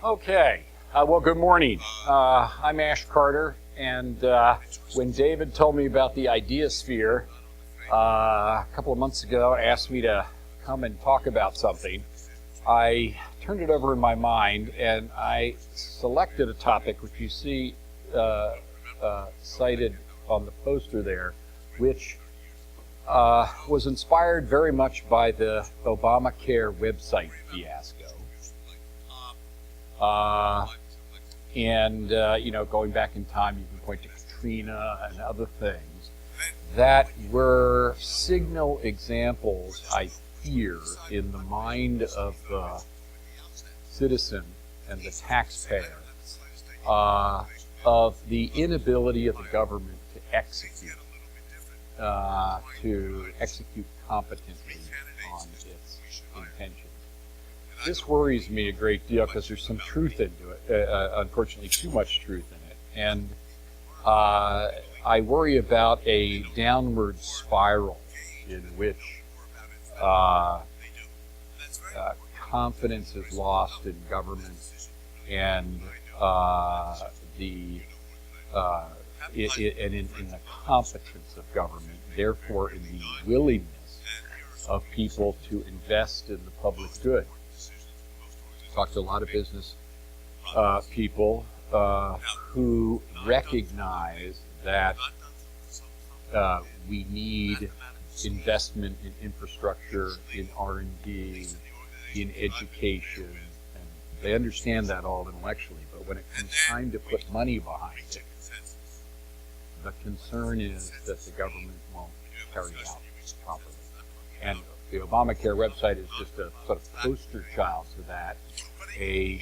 Okay, well, good morning. I'm Ash Carter, and when David told me about the Ideasphere a couple of months ago, asked me to come and talk about something, I turned it over in my mind, and I selected a topic which you see cited on the poster there, which was inspired very much by the Obamacare website fiasco. Going back in time, you can point to Katrina and other things that were signal examples, I fear, in the mind of the citizen and the taxpayer of the inability of the government to execute competently on its intentions. This worries me a great deal because there's some truth into it, unfortunately too much truth in it. And I worry about a downward spiral in which confidence is lost in government and in the competence of government, therefore in the willingness of people to invest in the public good. Talked to a lot of business people who recognize that we need investment in infrastructure, in R&D, in education, and they understand that all intellectually, but when it comes time to put money behind it, the concern is that the government won't carry it out properly. And the Obamacare website is just a sort of poster child to that, a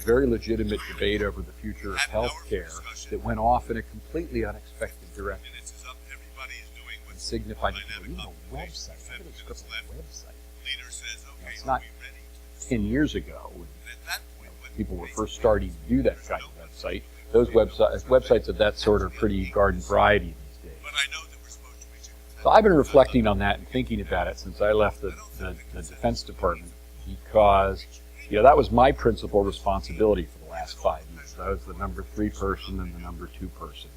very legitimate debate over the future of health care that went off in a completely unexpected direction. And signified, a website, everybody's got a website. It's not 10 years ago when people were first starting to do that kind of website. Those websites of that sort are pretty garden variety these days. So I've been reflecting on that and thinking about it since I left the Defense Department, because that was my principal responsibility for the last 5 years. I was the number 3 person and the number 2 person.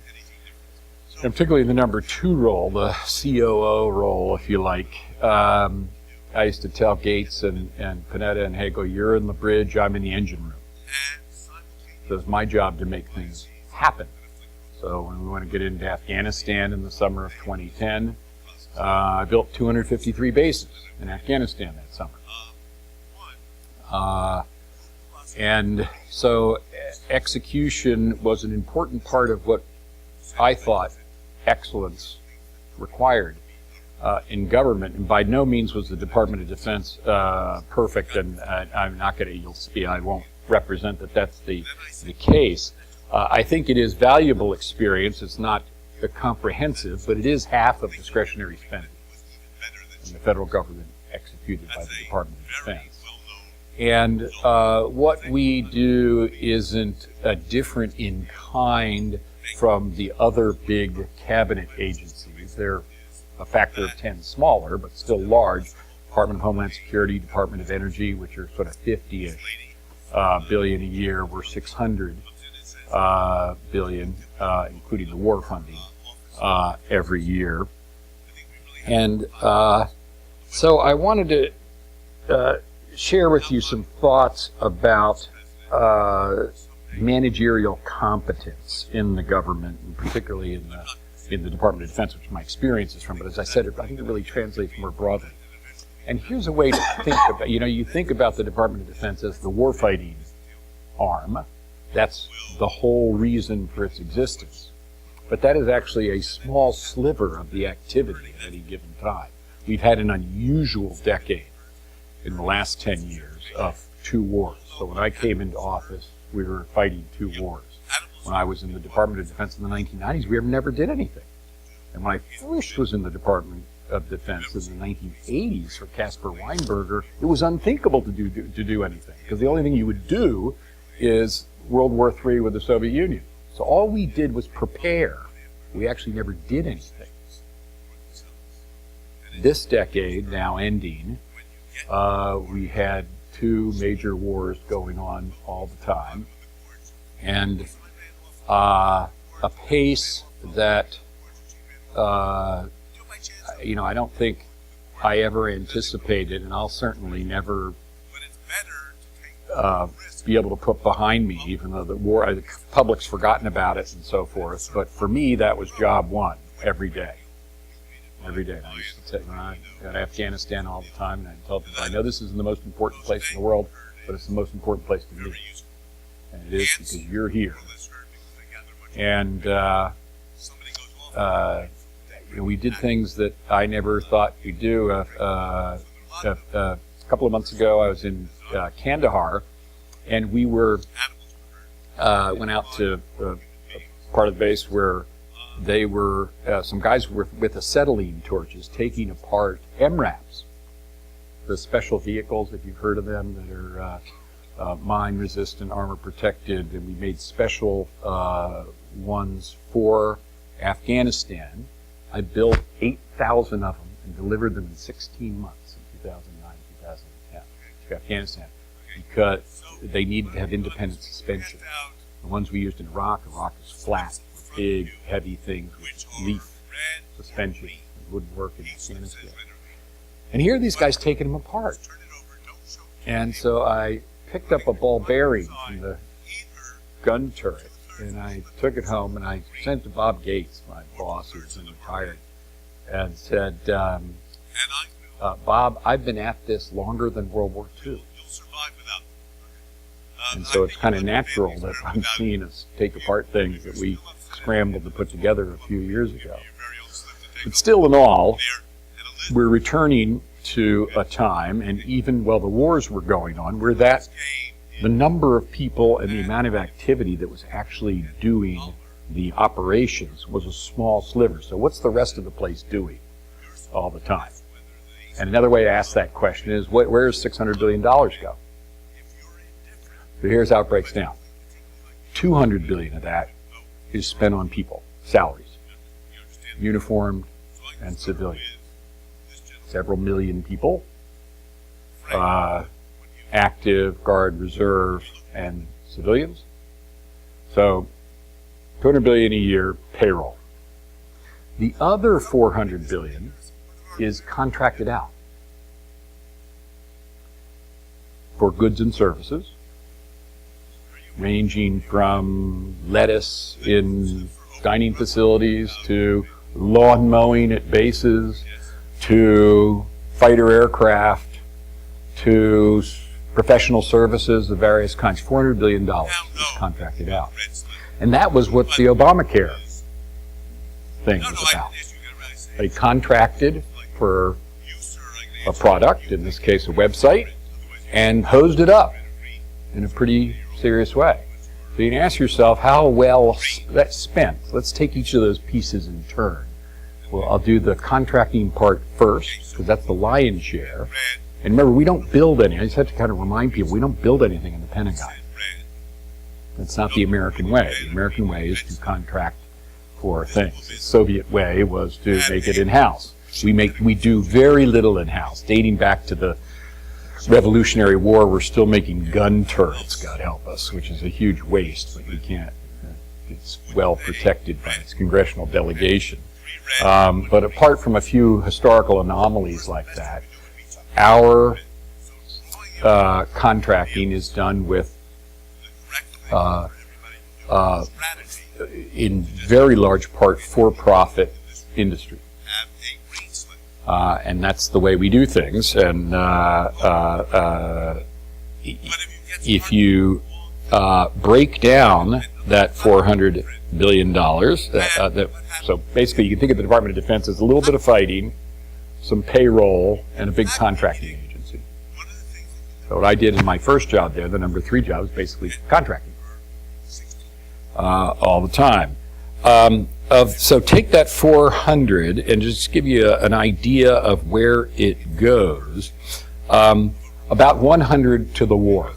And particularly the number 2 role, the COO role, if you like. I used to tell Gates and Panetta and Hagel, you're in the bridge, I'm in the engine room. So it's my job to make things happen. So when we want to get into Afghanistan in the summer of 2010, I built 253 bases in Afghanistan that summer. And so execution was an important part of what I thought excellence required in government. And by no means was the Department of Defense perfect, and I'm not going to, you'll see, I won't represent that that's the case. I think it is valuable experience. It's not comprehensive, but it is half of discretionary spending in the federal government executed by the Department of Defense. And what we do isn't different in kind from the other big cabinet agencies. They're a factor of 10 smaller, but still large. Department of Homeland Security, Department of Energy, which are sort of 50-ish billion a year. We're 600 billion, including the war funding, every year. And so I wanted to share with you some thoughts about managerial competence in the government, and particularly in the Department of Defense, which my experience is from. But as I said, I think it really translates more broadly. And here's a way to think about, you think about the Department of Defense as the warfighting arm. That's the whole reason for its existence. But that is actually a small sliver of the activity at any given time. We've had an unusual decade in the last 10 years of 2 wars. So when I came into office, we were fighting 2 wars. When I was in the Department of Defense in the 1990s, we never did anything. And when I first was in the Department of Defense in the 1980s for Caspar Weinberger, it was unthinkable to do anything, because the only thing you would do is World War III with the Soviet Union. So all we did was prepare. We actually never did anything. This decade, now ending, we had two major wars going on all the time, and a pace that, I don't think I ever anticipated, and I'll certainly never be able to put behind me, even though the public's forgotten about it and so forth. But for me, that was job one every day. Every day. I used to say, I go to Afghanistan all the time, and I tell people, I know this isn't the most important place in the world, but it's the most important place to me. And it is because you're here. And we did things that I never thought we'd do. A couple of months ago, I was in Kandahar, and we went out to part of the base where they were, some guys were with acetylene torches taking apart MRAPs, the special vehicles, if you've heard of them, that are mine resistant, armor protected, and we made special ones for Afghanistan. I built 8,000 of them and delivered them in 16 months in 2009, 2010 to Afghanistan, because they needed to have independent suspension. The ones we used in Iraq is flat, big, heavy things with leaf suspension. It wouldn't work in Afghanistan. And here are these guys taking them apart. And so I picked up a ball bearing from the gun turret, and I took it home, and I sent it to Bob Gates, my boss, who's retired, and said, Bob, I've been at this longer than World War II. And so it's kind of natural that I'm seeing us take apart things that we scrambled to put together a few years ago. But still in all, we're returning to a time, and even while the wars were going on, where the number of people and the amount of activity that was actually doing the operations was a small sliver. So what's the rest of the place doing all the time? And another way to ask that question is, where does $600 billion go? So here's how it breaks down. $200 billion of that is spent on people, salaries, uniformed and civilian. Several million people, active, guard, reserve, and civilians. So $200 billion a year payroll. The other $400 billion is contracted out for goods and services, ranging from lettuce in dining facilities to lawn mowing at bases to fighter aircraft to professional services of various kinds. $400 billion is contracted out. And that was what the Obamacare thing was about. They contracted for a product, in this case a website, and hosed it up in a pretty serious way. So you can ask yourself, how well that's spent? Let's take each of those pieces in turn. Well, I'll do the contracting part first, because that's the lion's share. And remember, we don't build any. I just have to kind of remind people, we don't build anything in the Pentagon. That's not the American way. The American way is to contract for things. The Soviet way was to make it in-house. We do very little in-house. Dating back to the Revolutionary War, we're still making gun turrets, God help us, which is a huge waste, but we can't. It's well protected by its congressional delegation. But apart from a few historical anomalies like that, our contracting is done with, in very large part, for-profit industry. And that's the way we do things. And if you break down that $400 billion, so basically you can think of the Department of Defense as a little bit of fighting, some payroll, and a big contracting agency. So what I did in my first job there, the number 3 job, was basically contracting all the time. So take that 400 and just give you an idea of where it goes. About 100 to the war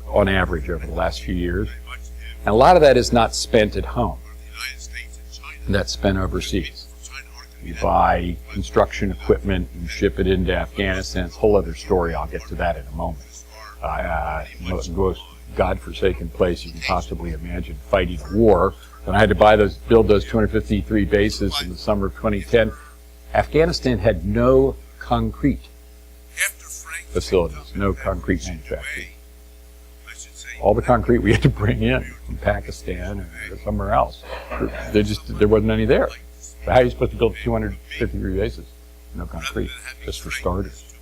on average over the last few years. And a lot of that is not spent at home. That's spent overseas. You buy construction equipment and ship it into Afghanistan. It's a whole other story. I'll get to that in a moment. most godforsaken place you can possibly imagine fighting a war. And I had to build those 253 bases in the summer of 2010. Afghanistan had no concrete facilities, no concrete manufacturing. All the concrete we had to bring in from Pakistan or somewhere else. There wasn't any there. But how are you supposed to build 253 bases? No concrete, just for starters.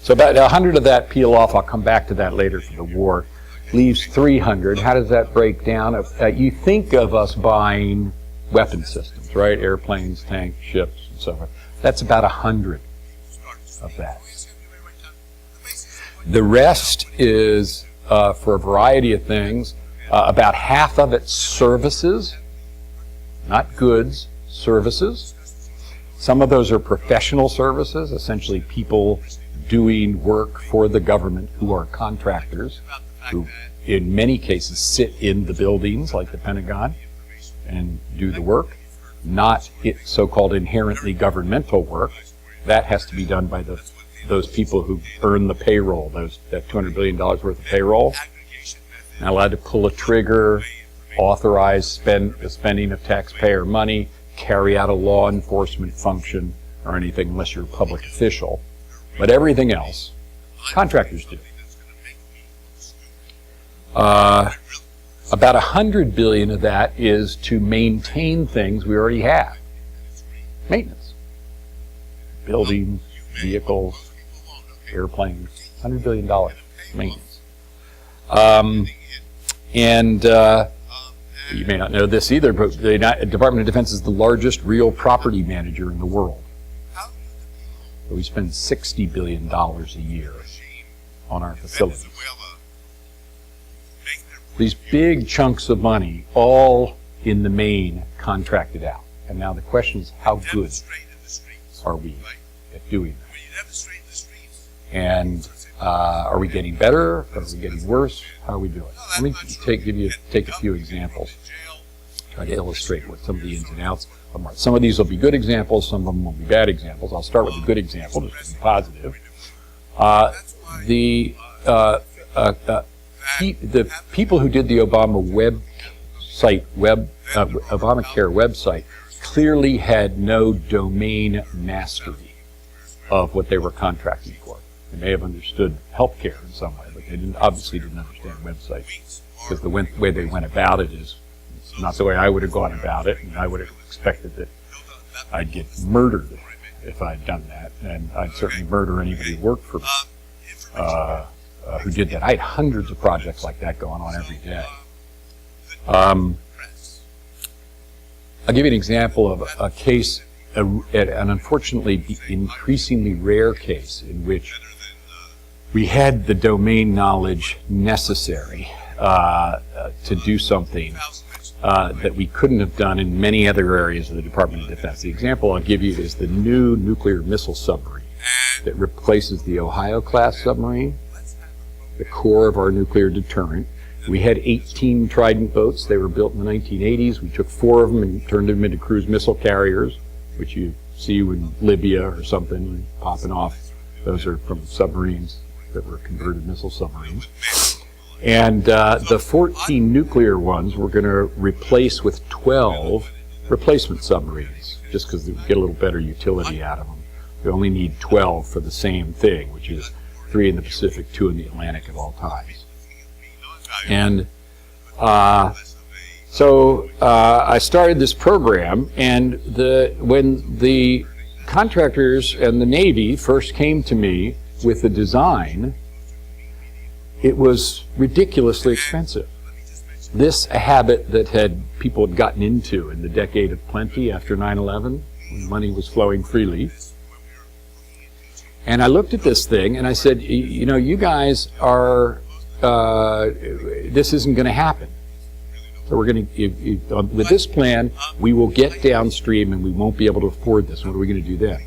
So about 100 of that peel off. I'll come back to that later for the war. Leaves 300. How does that break down? You think of us buying weapon systems, right? Airplanes, tanks, ships, and so forth. That's about 100 of that. The rest is for a variety of things. About half of it's services, not goods, services. Some of those are professional services, essentially people doing work for the government who are contractors, who in many cases sit in the buildings like the Pentagon and do the work, not so-called inherently governmental work. That has to be done by those people who earn the payroll, that $200 billion worth of payroll. Not allowed to pull a trigger, authorize the spending of taxpayer money, carry out a law enforcement function or anything unless you're a public official. But everything else, contractors do. About $100 billion of that is to maintain things we already have. Maintenance. Buildings, vehicles, airplanes, $100 billion maintenance. You may not know this either, but the Department of Defense is the largest real property manager in the world. So we spend $60 billion a year on our facilities. These big chunks of money, all in the main, contracted out. And now the question is, how good are we at doing that? And are we getting better? Are we getting worse? How are we doing? Let me take a few examples, try to illustrate what some of the ins and outs are. Some of these will be good examples, some of them will be bad examples. I'll start with a good example, just to be positive. The people who did the Obamacare website clearly had no domain mastery of what they were contracting for. They may have understood healthcare in some way, but they obviously didn't understand websites, because the way they went about it is not the way I would have gone about it, and I would have expected that I'd get murdered if I'd done that, and I'd certainly murder anybody who worked for me who did that. I had hundreds of projects like that going on every day. I'll give you an example of a case, an unfortunately increasingly rare case in which we had the domain knowledge necessary to do something that we couldn't have done in many other areas of the Department of Defense. The example I'll give you is the new nuclear missile submarine that replaces the Ohio-class submarine, the core of our nuclear deterrent. We had 18 Trident boats. They were built in the 1980s. We took 4 of them and turned them into cruise missile carriers, which you see in Libya or something, popping off. Those are from submarines that were converted missile submarines. And the 14 nuclear ones we're going to replace with 12 replacement submarines, just because we get a little better utility out of them. We only need 12 for the same thing, which is 3 in the Pacific, 2 in the Atlantic at all times. And so I started this program, and when the contractors and the Navy first came to me with the design, it was ridiculously expensive. This a habit that people had gotten into in the decade of plenty after 9/11, when money was flowing freely. And I looked at this thing and I said, you know, you guys are, this isn't going to happen. So we're going to, with this plan, we will get downstream and we won't be able to afford this. What are we going to do then?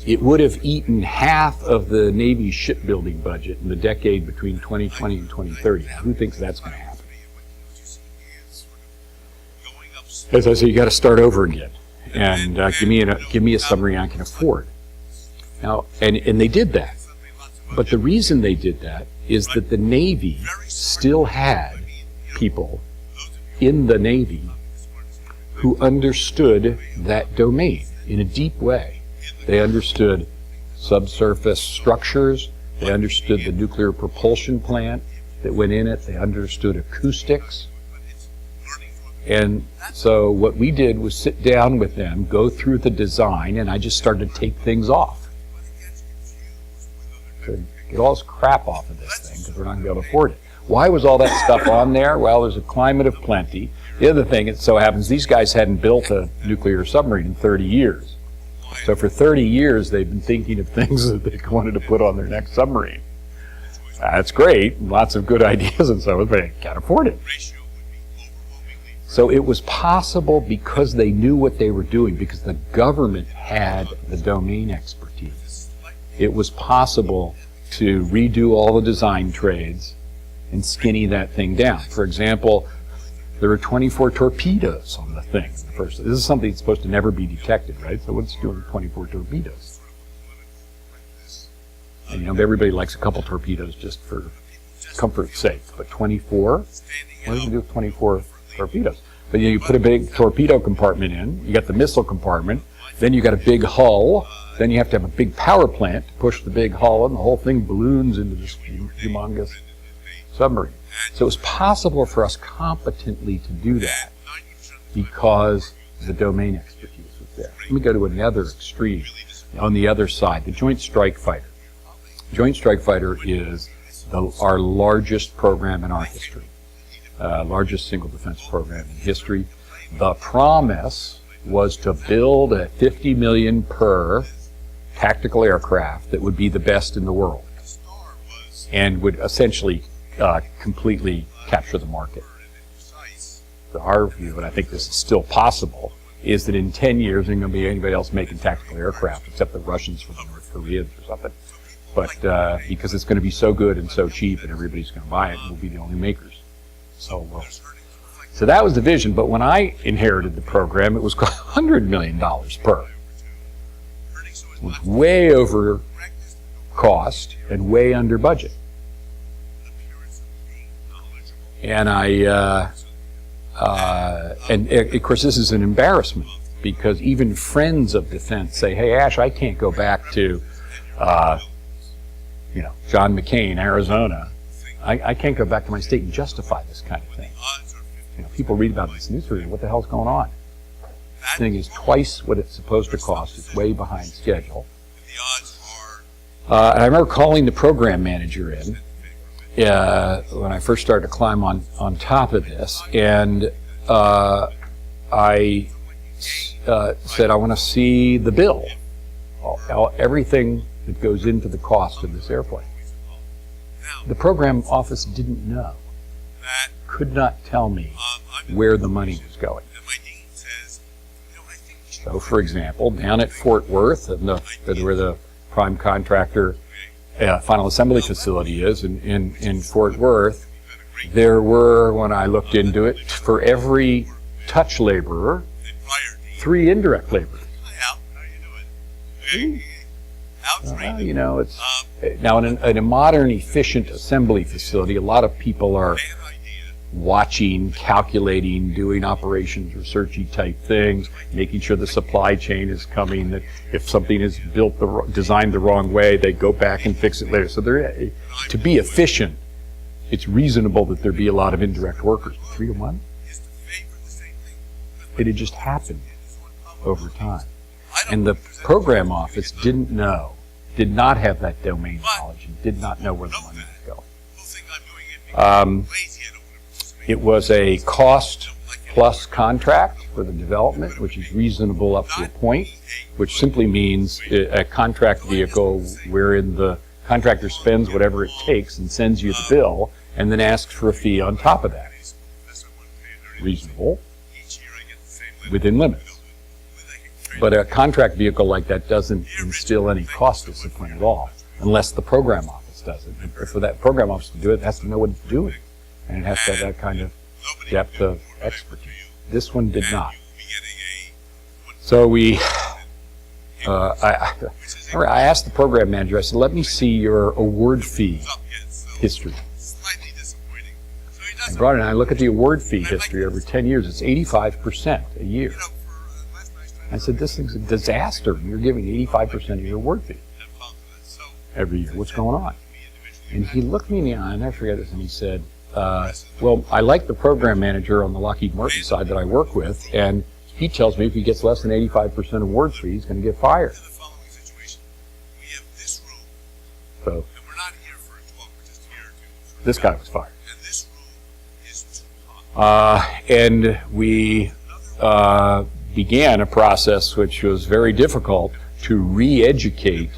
It would have eaten half of the Navy's shipbuilding budget in the decade between 2020 and 2030. Who thinks that's going to happen? As I say, you got to start over again, and give me a submarine I can afford. Now, and they did that. But the reason they did that is that the Navy still had people in the Navy who understood that domain in a deep way. They understood subsurface structures. They understood the nuclear propulsion plant that went in it. They understood acoustics. And so what we did was sit down with them, go through the design, and I just started to take things off. So get all this crap off of this thing because we're not going to be able to afford it. Why was all that stuff on there? Well, there's a climate of plenty. The other thing, it so happens, these guys hadn't built a nuclear submarine in 30 years. So for 30 years, they've been thinking of things that they wanted to put on their next submarine. That's great, lots of good ideas and so on, but they can't afford it. So it was possible because they knew what they were doing, because the government had the domain expertise. It was possible to redo all the design trades and skinny that thing down. For example, there were 24 torpedoes on the thing. This is something that's supposed to never be detected, right? So what's doing 24 torpedoes? And, you know, everybody likes a couple torpedoes just for comfort's sake, but 24? What do you do with 24 torpedoes? But you put a big torpedo compartment in, you got the missile compartment, then you got a big hull, then you have to have a big power plant to push the big hull, and the whole thing balloons into this humongous submarine. So it was possible for us competently to do that because the domain expertise was there. Let me go to another extreme. On the other side, the Joint Strike Fighter. Joint Strike Fighter is our largest program in our history. Largest single defense program in history. The promise was to build a $50 million per tactical aircraft that would be the best in the world and would essentially completely capture the market. So our view, and I think this is still possible, is that in 10 years there ain't going to be anybody else making tactical aircraft except the Russians for the North Koreans or something. But because it's going to be so good and so cheap and everybody's going to buy it, we'll be the only makers. So that was the vision, but when I inherited the program, it was $100 million per. It was way over cost and way under budget. And and of course this is an embarrassment because even friends of defense say, hey Ash, I can't go back to, John McCain, Arizona. I can't go back to my state and justify this kind of thing. People read about this news story, what the hell's going on? This thing is twice what it's supposed to cost. It's way behind schedule. And I remember calling the program manager in when I first started to climb on top of this, and I said, I want to see the bill, everything that goes into the cost of this airplane. The program office didn't know, could not tell me where the money was going. So, for example, down at Fort Worth, where the prime contractor final assembly facility is, in Fort Worth, there were, when I looked into it, for every touch laborer, 3 indirect laborers. It's now in a modern, efficient assembly facility, a lot of people are watching, calculating, doing operations researchy type things, making sure the supply chain is coming, that if something is designed the wrong way, they go back and fix it later. So to be efficient, it's reasonable that there be a lot of indirect workers. 3 to 1? It had just happened over time. And the program office did not have that domain knowledge, and did not know where the money was going. It was a cost plus contract for the development, which is reasonable up to a point, which simply means a contract vehicle wherein the contractor spends whatever it takes and sends you the bill, and then asks for a fee on top of that. Reasonable, within limits. But a contract vehicle like that doesn't instill any cost discipline at all, unless the program office does it. And for that program office to do it, it has to know what it's doing. And it has to have that kind of depth of expertise. This one did not. So we I asked the program manager, I said, let me see your award fee history. I brought it, and I look at the award fee history over 10 years. It's 85% a year. I said, this thing's a disaster. You're giving 85% of your award fee every year. What's going on? And he looked me in the eye, and I forget this, and he said, well, I like the program manager on the Lockheed Martin side that I work with, and he tells me if he gets less than 85% award fee, he's going to get fired. So this guy was fired. And we began a process which was very difficult to re-educate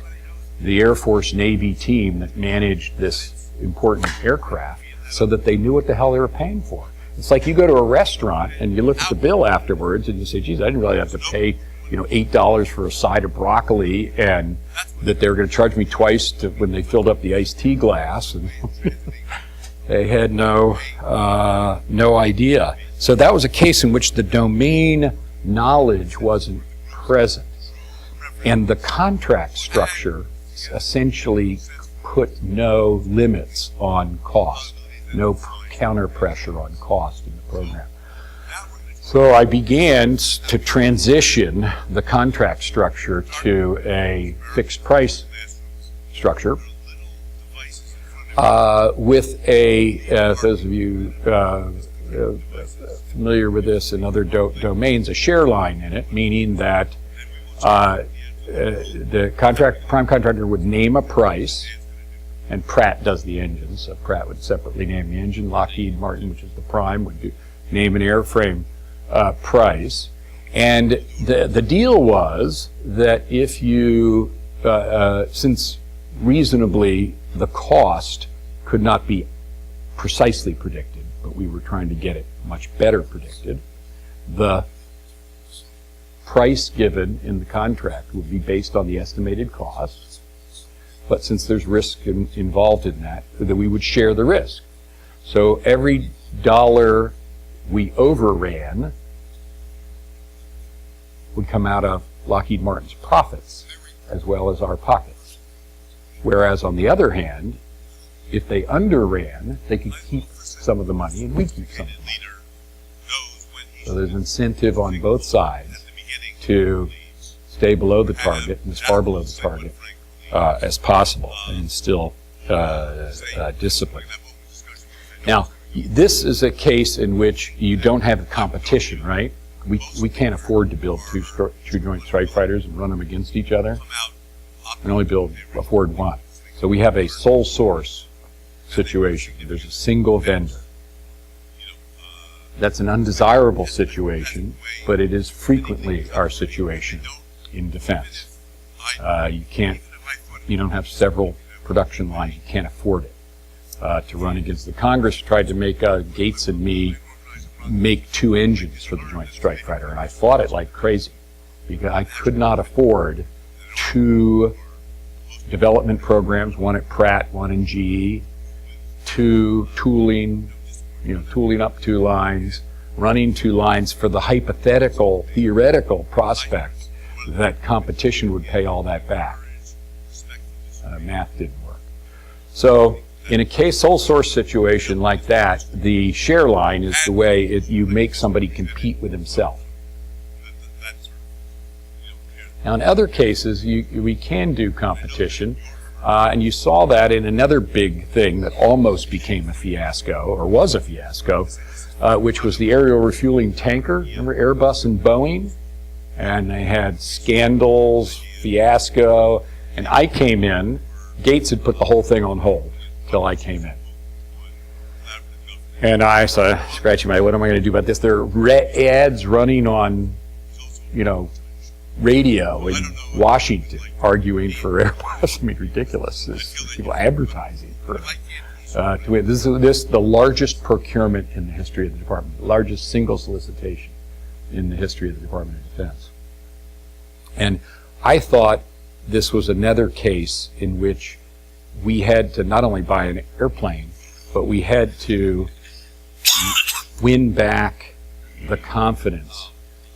the Air Force Navy team that managed this important aircraft so that they knew what the hell they were paying for. It's like you go to a restaurant and you look at the bill afterwards and you say, geez, I didn't really have to pay, $8 for a side of broccoli, and that they were going to charge me twice when they filled up the iced tea glass. And they had no idea. So that was a case in which the domain knowledge wasn't present. And the contract structure essentially put no limits on cost, no counter pressure on cost in the program. So I began to transition the contract structure to a fixed price structure with those of you familiar with this in other domains, a share line in it, meaning that the prime contractor would name a price, and Pratt does the engines, so Pratt would separately name the engine. Lockheed Martin, which is the prime, would name an airframe price. And the deal was that if you, since reasonably the cost could not be precisely predicted, but we were trying to get it much better predicted, the price given in the contract would be based on the estimated costs. But since there's risk involved in that we would share the risk. So every dollar we overran would come out of Lockheed Martin's profits as well as our pockets. Whereas on the other hand, if they underran, they could keep some of the money and we keep some of the money. So there's incentive on both sides to stay below the target and as far below the target as possible and instill discipline. Now, this is a case in which you don't have a competition, right? We can't afford to build two Joint Strike Fighters and run them against each other. We can only afford one. So we have a sole source situation. There's a single vendor. That's an undesirable situation, but it is frequently our situation in defense. You don't have several production lines. You can't afford it to run against. The Congress tried to make Gates and me make two engines for the Joint Strike Fighter, and I fought it like crazy because I could not afford two development programs, one at Pratt, one in GE, two tooling up two lines, running two lines for the theoretical prospect that competition would pay all that back. Math didn't work. So in a sole source situation like that, the share line is the way you make somebody compete with himself. Now in other cases, we can do competition, and you saw that in another big thing that almost became a fiasco, or was a fiasco, which was the aerial refueling tanker. Remember Airbus and Boeing? And they had scandals, fiasco, and I came in. Gates had put the whole thing on hold till I came in. And I started scratching my head, what am I going to do about this? There are ads running on, radio in Washington arguing for Airbus. I mean, ridiculous. There's people advertising for this is the largest procurement in the history of the department, the largest single solicitation in the history of the Department of Defense. And I thought this was another case in which we had to not only buy an airplane, but we had to win back the confidence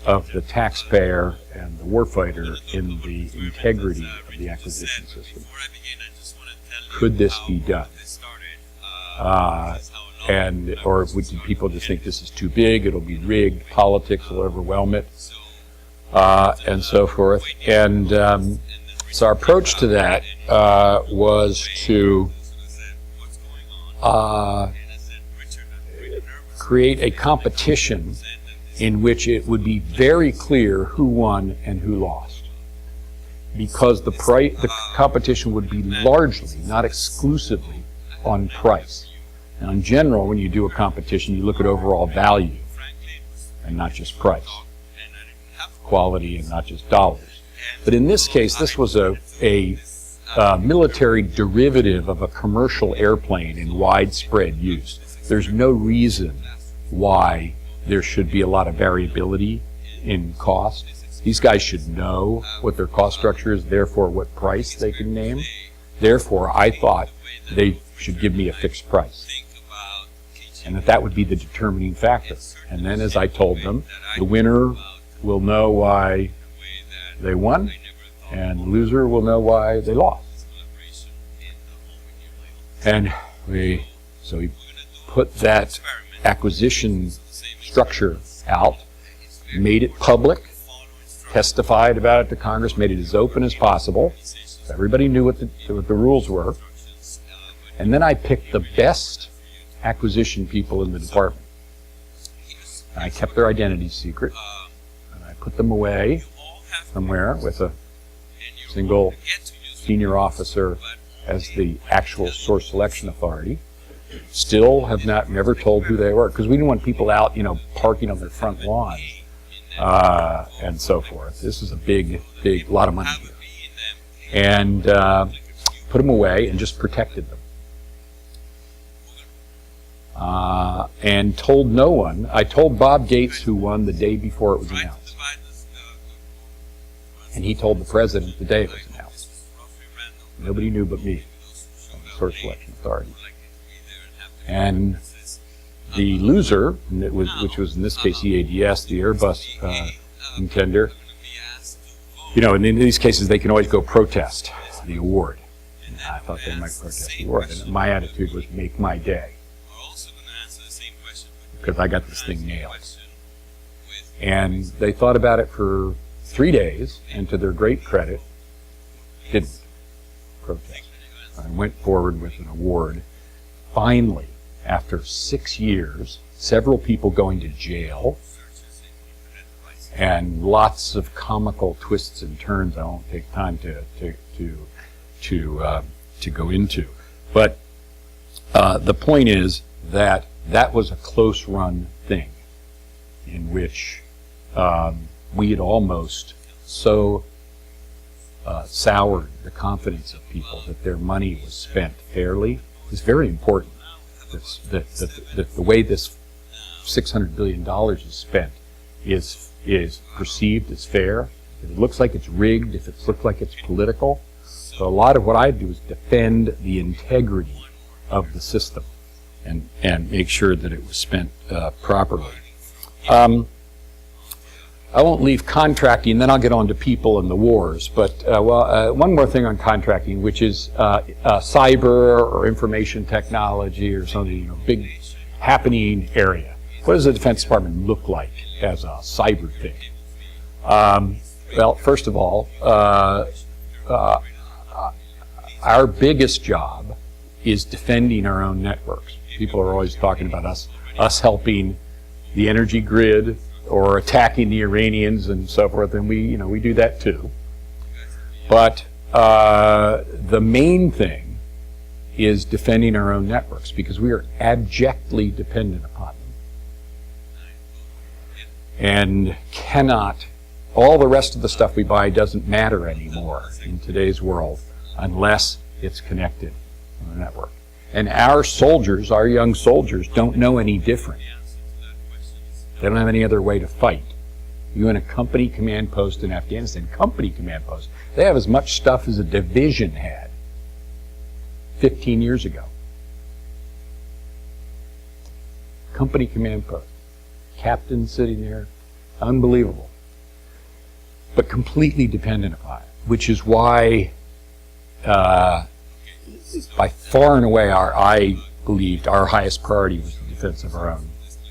of the taxpayer and the warfighter in the integrity of the acquisition system. Could this be done? Or would people just think this is too big, it'll be rigged, politics will overwhelm it, and so forth. And so our approach to that was to create a competition in which it would be very clear who won and who lost, because the competition would be largely, not exclusively, on price. Now, in general, when you do a competition, you look at overall value and not just price, quality and not just dollars. But in this case, this was a military derivative of a commercial airplane in widespread use. There's no reason why there should be a lot of variability in cost. These guys should know what their cost structure is, therefore what price they can name. Therefore, I thought they should give me a fixed price, and that would be the determining factor. And then, as I told them, the winner will know why they won, and the loser will know why they lost. And we put that acquisition structure out, made it public, testified about it to Congress, made it as open as possible. So everybody knew what the rules were. And then I picked the best acquisition people in the department. And I kept their identities secret, and I put them away somewhere with a single senior officer as the actual source selection authority. Still have never told who they were, because we didn't want people out, parking on their front lawn, and so forth. This is a big, lot of money here. And put them away and just protected them. And told no one. I told Bob Gates who won the day before it was announced. And he told the president the day it was announced. Nobody knew but me, on the source selection authority. And the loser, which was in this case EADS, the Airbus contender, and in these cases they can always go protest the award. And I thought they might protest the award. And my attitude was make my day, because I got this thing nailed. And they thought about it for 3 days, and to their great credit, didn't protest. I went forward with an award. Finally, after 6 years, several people going to jail, and lots of comical twists and turns I won't take time to go into. But the point is that was a close run thing in which we had almost so soured the confidence of people that their money was spent fairly. It's very important that the way this $600 billion is spent is perceived as fair. If it looks like it's rigged, if it looks like it's political. So a lot of what I do is defend the integrity of the system and make sure that it was spent properly. I won't leave contracting, then I'll get on to people and the wars. But one more thing on contracting, which is cyber or information technology or something, big happening area. What does the Defense Department look like as a cyber thing? Well, first of all, our biggest job is defending our own networks. People are always talking about us helping the energy grid or attacking the Iranians and so forth, and we do that too. But the main thing is defending our own networks, because we are abjectly dependent upon them. And all the rest of the stuff we buy doesn't matter anymore in today's world unless it's connected on a network. And our soldiers, our young soldiers, don't know any different. They don't have any other way to fight. You in a company command post in Afghanistan, company command post, they have as much stuff as a division had 15 years ago. Company command post. Captain sitting there, unbelievable. but completely dependent upon it, which is why, by far and away, I believed our highest priority was the defense of our own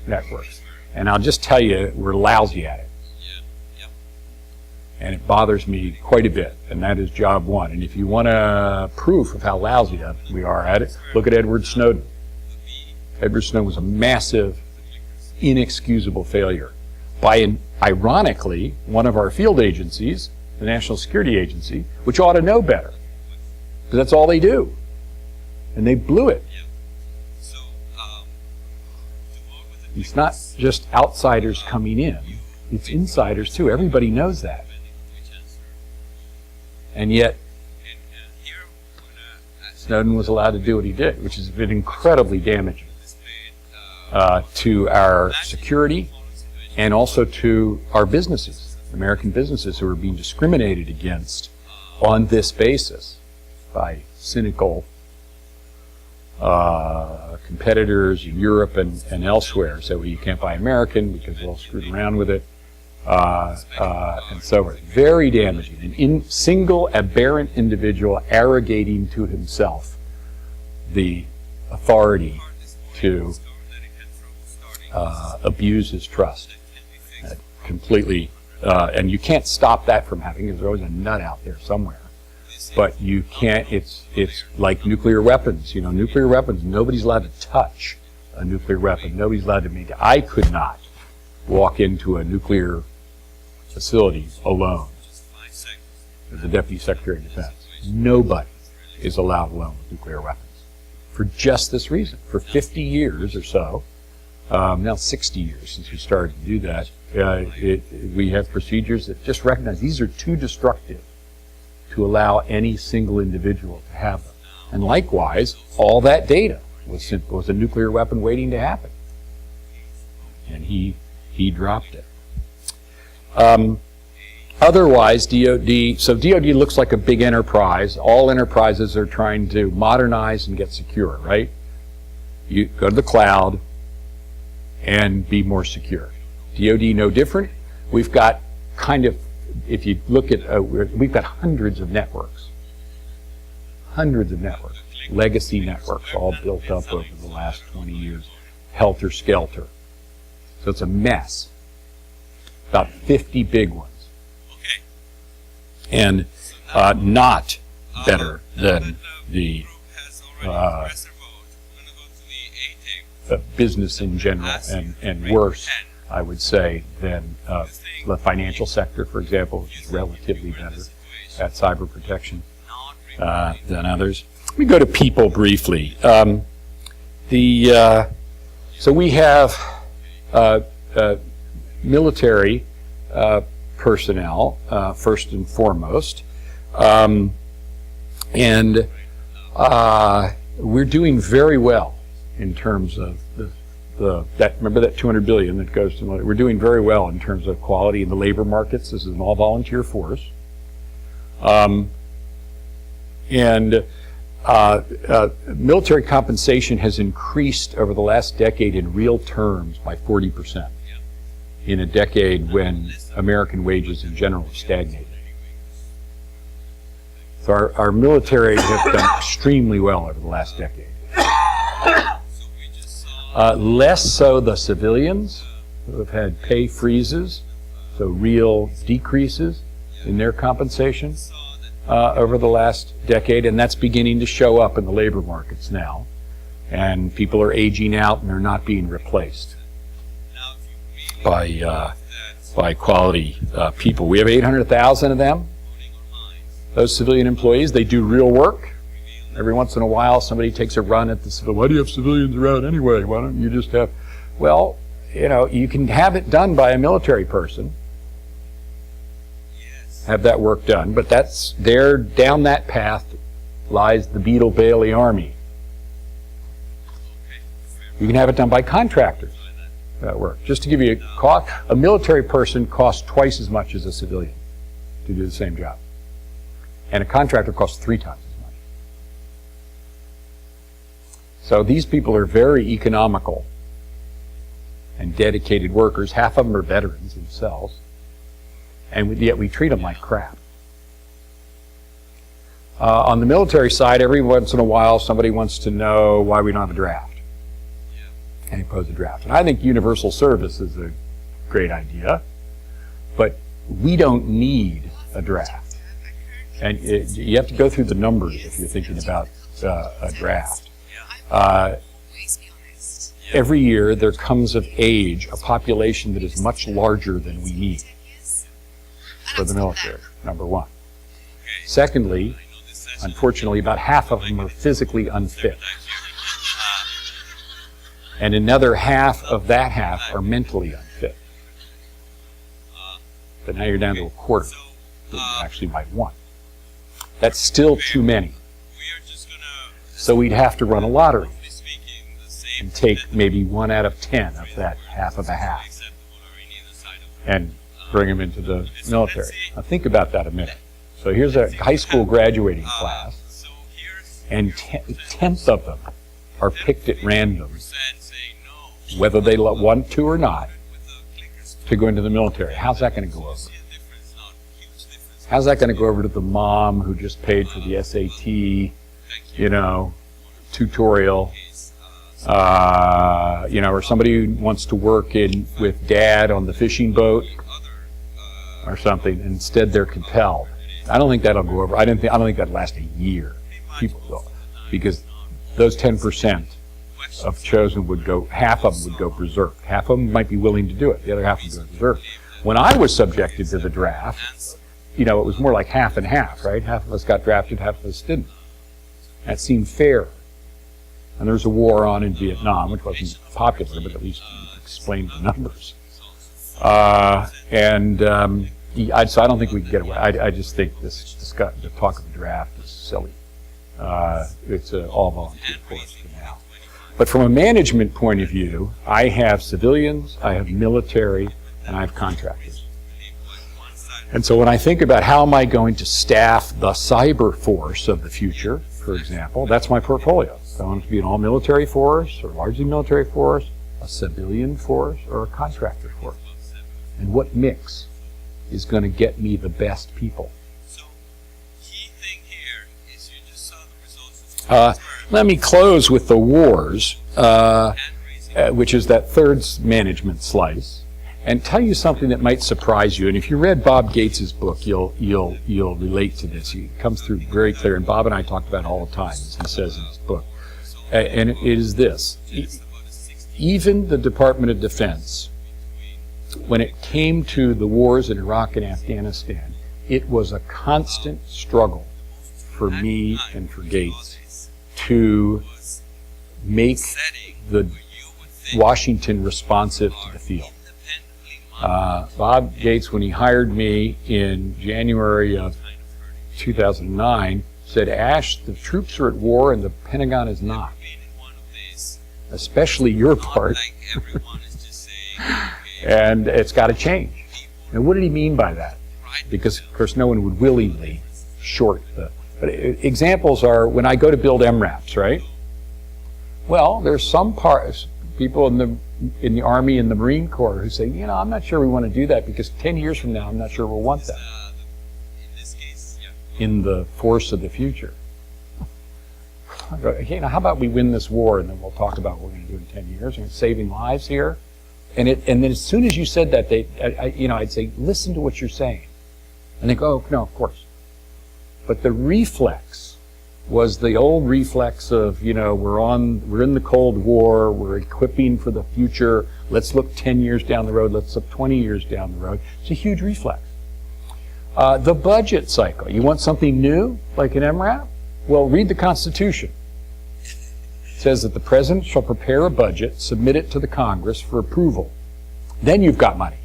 networks. And I'll just tell you, we're lousy at it. And it bothers me quite a bit, and that is job one. And if you want proof of how lousy we are at it, look at Edward Snowden. Edward Snowden was a massive, inexcusable failure by, ironically, one of our field agencies, the National Security Agency, which ought to know better, because that's all they do. And they blew it. It's not just outsiders coming in, it's insiders too. Everybody knows that. And yet, Snowden was allowed to do what he did, which has been incredibly damaging to our security and also to our businesses, American businesses who are being discriminated against on this basis by cynical competitors in Europe and elsewhere. So you can't buy American because we're all screwed around with it. And so forth. Very damaging. An single aberrant individual arrogating to himself the authority to abuse his trust. Completely. And you can't stop that from happening because there's always a nut out there somewhere. But you can't, it's like nuclear weapons. You know, nuclear weapons, nobody's allowed to touch a nuclear weapon. Nobody's allowed to make it. I could not walk into a nuclear facility alone as the Deputy Secretary of Defense. Nobody is allowed alone with nuclear weapons for just this reason. For 50 years or so, now 60 years since we started to do that, we have procedures that just recognize these are too destructive to allow any single individual to have them. And likewise, all that data was a nuclear weapon waiting to happen. And he dropped it. Otherwise, so DoD looks like a big enterprise. All enterprises are trying to modernize and get secure, right? You go to the cloud and be more secure. DoD no different. We've got kind of, if you look at, we've got hundreds of networks. Hundreds of networks. Legacy networks all built up over the last 20 years. Helter-skelter. So it's a mess. About 50 big ones. And not better than the business in general, and worse, I would say, than the financial sector, for example, which is relatively better at cyber protection than others. Let me go to people briefly. So we have military personnel, first and foremost, and we're doing very well in terms of remember that $200 billion that goes to military. We're doing very well in terms of quality in the labor markets. This is an all-volunteer force, and military compensation has increased over the last decade in real terms by 40%. In a decade when American wages in general have stagnated. So our military have done extremely well over the last decade. Less so the civilians, who have had pay freezes, so real decreases in their compensation over the last decade, and that's beginning to show up in the labor markets now. And people are aging out and they're not being replaced by quality people. We have 800,000 of them, those civilian employees. They do real work. Every once in a while somebody takes a run at the civil. Why do you have civilians around anyway? Why don't you just have, well, you know, you can have it done by a military person, have that work done, but that's there, down that path lies the Beetle Bailey Army. You can have it done by contractors. That work. Just to give you a cost, a military person costs twice as much as a civilian to do the same job. And a contractor costs 3 times as much. So these people are very economical and dedicated workers. Half of them are veterans themselves. and yet we treat them like crap. On the military side, every once in a while, somebody wants to know why we don't have a draft. And you pose a draft. And I think universal service is a great idea, but we don't need a draft. And you have to go through the numbers if you're thinking about a draft. Every year there comes of age a population that is much larger than we need for the military, number one. Secondly, unfortunately, about half of them are physically unfit. And another half of that half are mentally unfit. But now you're down to a quarter that you actually might want. That's still too many. So we'd have to run a lottery and take maybe 1 out of 10 of that half of a half and bring them into the military. Now think about that a minute. So here's a high school graduating class, and 10th of them are picked at random, whether they want to or not, to go into the military. How's that going to go over? How's that going to go over to the mom who just paid for the SAT, tutorial, or somebody who wants to work with dad on the fishing boat or something, and instead they're compelled. I don't think that'll go over. I don't think that'll last a year. People will, because those 10% of chosen would go. Half of them would go berserk. Half of them might be willing to do it. The other half would go berserk. When I was subjected to the draft, it was more like half and half, right? Half of us got drafted, half of us didn't. That seemed fair. And there was a war on in Vietnam, which wasn't popular, but at least explained the numbers. So I don't think we can get away. I just think the talk of the draft is silly. It's an all volunteer force for now. But from a management point of view, I have civilians, I have military, and I have contractors. And so when I think about how am I going to staff the cyber force of the future, for example, that's my portfolio. So I want it to be an all-military force, or largely military force, a civilian force, or a contractor force. And what mix is going to get me the best people? So, key thing here is you just saw the results. Let me close with the wars, which is that third management slice, and tell you something that might surprise you. And if you read Bob Gates's book, you'll relate to this. It comes through very clear, and Bob and I talked about it all the time, as he says in his book. And it is this: even the Department of Defense, when it came to the wars in Iraq and Afghanistan, it was a constant struggle for me and for Gates to make the Washington responsive to the field. Bob Gates, when he hired me in January of 2009, said, "Ash, the troops are at war and the Pentagon is not. Especially your part." And it's got to change. And what did he mean by that? Because, of course, no one would willingly short the... But examples are when I go to build MRAPs, right? Well, there's some people in the Army and the Marine Corps who say, I'm not sure we want to do that because 10 years from now, I'm not sure we'll want that in the force of the future. I go, how about we win this war and then we'll talk about what we're going to do in 10 years. We're saving lives here. And then as soon as you said that, I'd say, listen to what you're saying. And they go, oh, no, of course. But the reflex was the old reflex of, we're in the Cold War, we're equipping for the future, let's look 10 years down the road, let's look 20 years down the road. It's a huge reflex. The budget cycle, you want something new, like an MRAP? Well, read the Constitution. It says that the President shall prepare a budget, submit it to the Congress for approval. Then you've got money.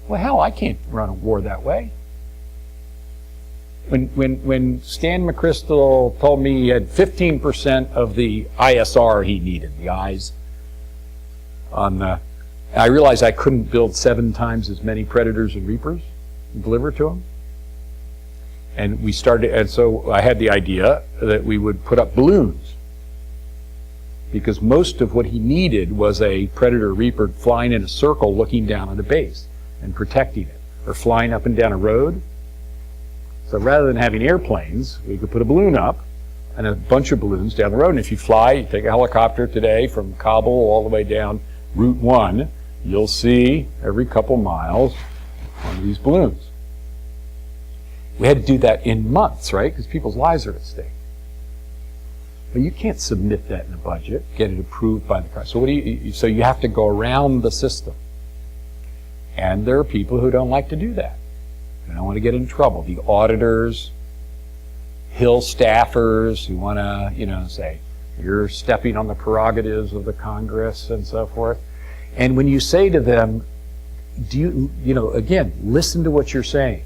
Well, hell, I can't run a war that way. When Stan McChrystal told me he had 15% of the ISR he needed, the eyes I realized I couldn't build 7 times as many Predators and Reapers and deliver to him. And so I had the idea that we would put up balloons, because most of what he needed was a Predator Reaper flying in a circle looking down at a base and protecting it. or flying up and down a road. So rather than having airplanes, we could put a balloon up and a bunch of balloons down the road. And if you fly, you take a helicopter today from Kabul all the way down Route 1, you'll see every couple miles one of these balloons. We had to do that in months, right? Because people's lives are at stake. But you can't submit that in a budget, get it approved by the Congress. So so you have to go around the system. And there are people who don't like to do that. They don't want to get in trouble. The auditors, Hill staffers who want to, say, you're stepping on the prerogatives of the Congress and so forth. And when you say to them, again, listen to what you're saying.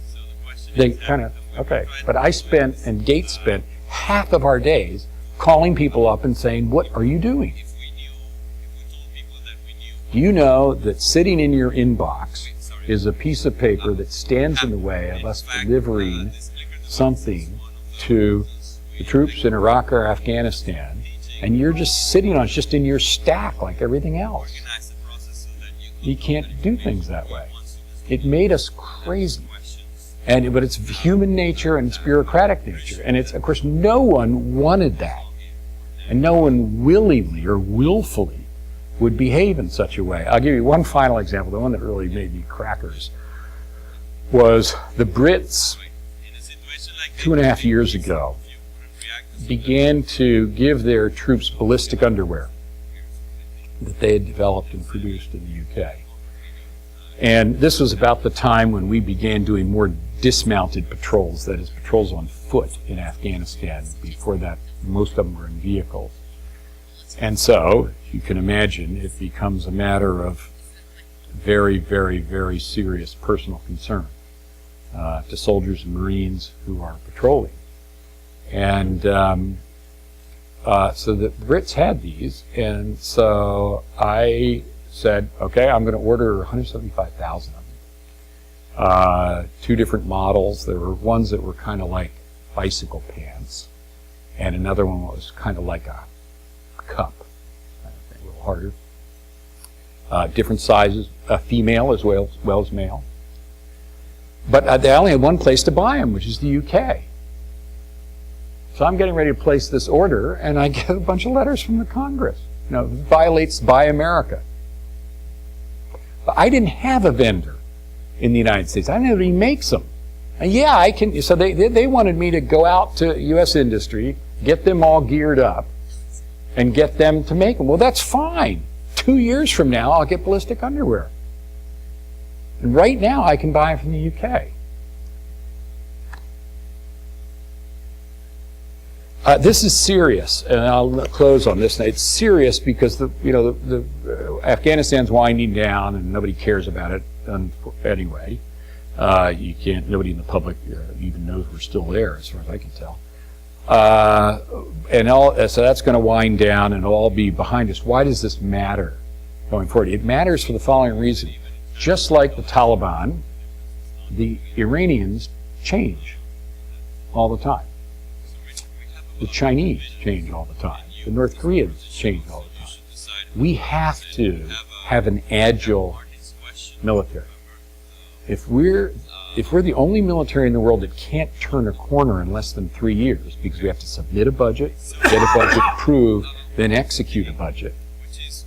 So the question They is kind of, okay. But I spent, and Gates spent, half of our days calling people up and saying, what are you doing? if we told people that we knew, Do you know that sitting in your inbox is a piece of paper that stands in the way of us delivering something to the troops in Iraq or Afghanistan, and you're just sitting on it, just in your stack like everything else? organize the process so that You can't do things that way. It made us crazy. But it's human nature and it's bureaucratic nature. And it's, of course, no one wanted that. And no one willingly or willfully would behave in such a way. I'll give you one final example. The one that really made me crackers was the Brits, in a situation like 2.5 years ago, began to give their troops ballistic underwear that they had developed and produced in the UK. And this was about the time when we began doing more dismounted patrols, that is, patrols on foot in Afghanistan. Before that, most of them were in vehicles. And so, you can imagine, it becomes a matter of very, very, very serious personal concern to soldiers and Marines who are patrolling. And so the Brits had these, and so I said, okay, I'm going to order 175,000 of them. 2 different models. There were ones that were kind of like bicycle pants, and another one was kind of like a cup, a little harder. Different sizes, female as well as male. But they only had one place to buy them, which is the UK. So I'm getting ready to place this order, and I get a bunch of letters from the Congress. Violates Buy America. But I didn't have a vendor in the United States. I didn't know he makes them. And yeah, I can. So they wanted me to go out to U.S. industry, get them all geared up, and get them to make them. Well, that's fine. 2 years from now, I'll get ballistic underwear. And right now, I can buy them from the UK. This is serious, and I'll close on this. It's serious because Afghanistan's winding down, and nobody cares about it anyway. Nobody in the public even knows we're still there, as far as I can tell. So that's going to wind down, and it'll all be behind us. Why does this matter going forward? It matters for the following reason. Just like the Taliban, the Iranians change all the time. The Chinese change all the time. The North Koreans change all the time. We have to have an agile military. If we're the only military in the world that can't turn a corner in less than 3 years, because we have to submit a budget, get a budget approved, then execute a budget,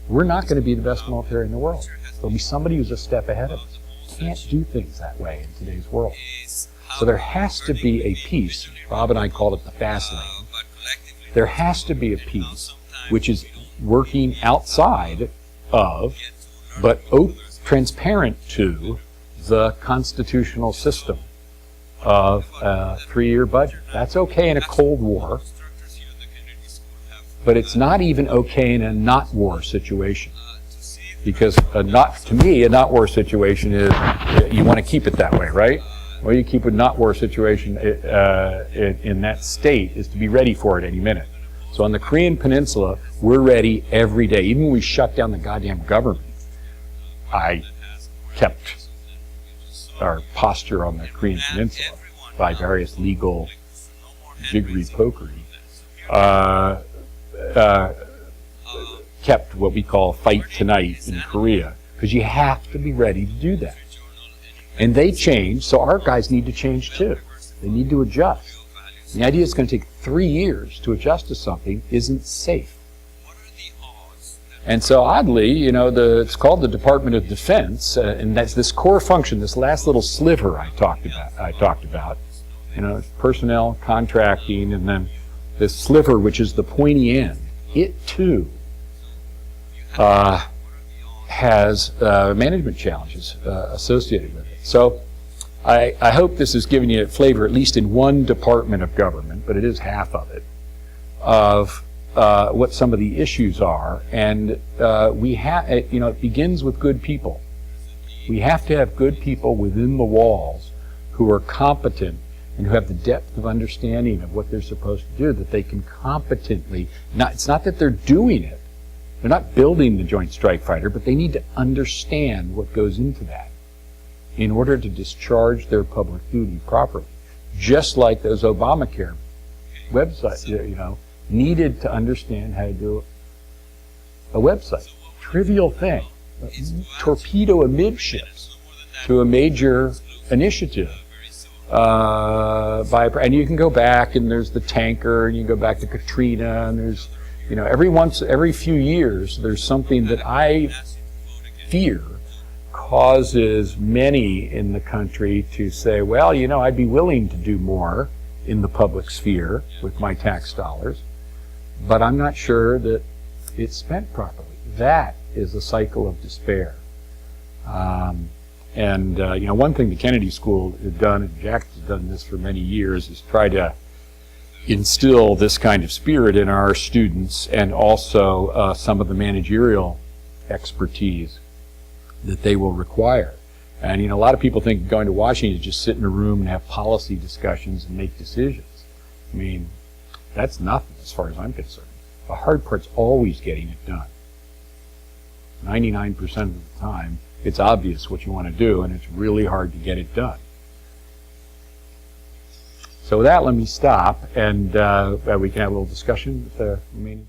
we're not going to be the best military in the world. There'll be somebody who's a step ahead of us. Can't do things that way in today's world. So there has to be a piece. Bob and I called it the fast lane. There has to be a piece which is working outside of, but transparent to, the constitutional system of a 3-year budget. That's okay in a Cold War, but it's not even okay in a not war situation. Because to me, a not war situation is, you want to keep it that way, right? Well, you keep a not war situation in that state is to be ready for it any minute. So on the Korean Peninsula, we're ready every day. Even when we shut down the goddamn government, I kept our posture on the Korean Peninsula by various legal jiggery-pokery. Kept what we call fight tonight in Korea, because you have to be ready to do that. And they change, so our guys need to change too. They need to adjust. The idea it's going to take 3 years to adjust to something isn't safe. What are the odds that And so oddly, you know, it's called the Department of Defense, and that's this core function, this last little sliver I talked about, you know, personnel, contracting, and then this sliver, which is the pointy end, it too has management challenges associated with it. So I hope this is giving you a flavor, at least in one department of government, but it is half of it, of what some of the issues are. And we have, you know, it begins with good people. We have to have good people within the walls who are competent and who have the depth of understanding of what they're supposed to do, that they can competently, it's not that they're doing it, they're not building the Joint Strike Fighter, but they need to understand what goes into that in order to discharge their public duty properly. Just like those Obamacare websites, you know, needed to understand how to do a website. Trivial thing. Torpedo amidships to a major initiative. And you can go back, and there's the tanker, and you can go back to Katrina, and there's, you know, every few years, there's something that I fear causes many in the country to say, well, you know, I'd be willing to do more in the public sphere with my tax dollars, but I'm not sure that it's spent properly. That is a cycle of despair. You know, one thing the Kennedy School had done, and Jack has done this for many years, is try to instill this kind of spirit in our students, and also some of the managerial expertise that they will require. And, you know, a lot of people think going to Washington is just sit in a room and have policy discussions and make decisions. I mean, that's nothing as far as I'm concerned. The hard part's always getting it done. 99% of the time, it's obvious what you want to do, and it's really hard to get it done. So with that, let me stop, and we can have a little discussion with the remaining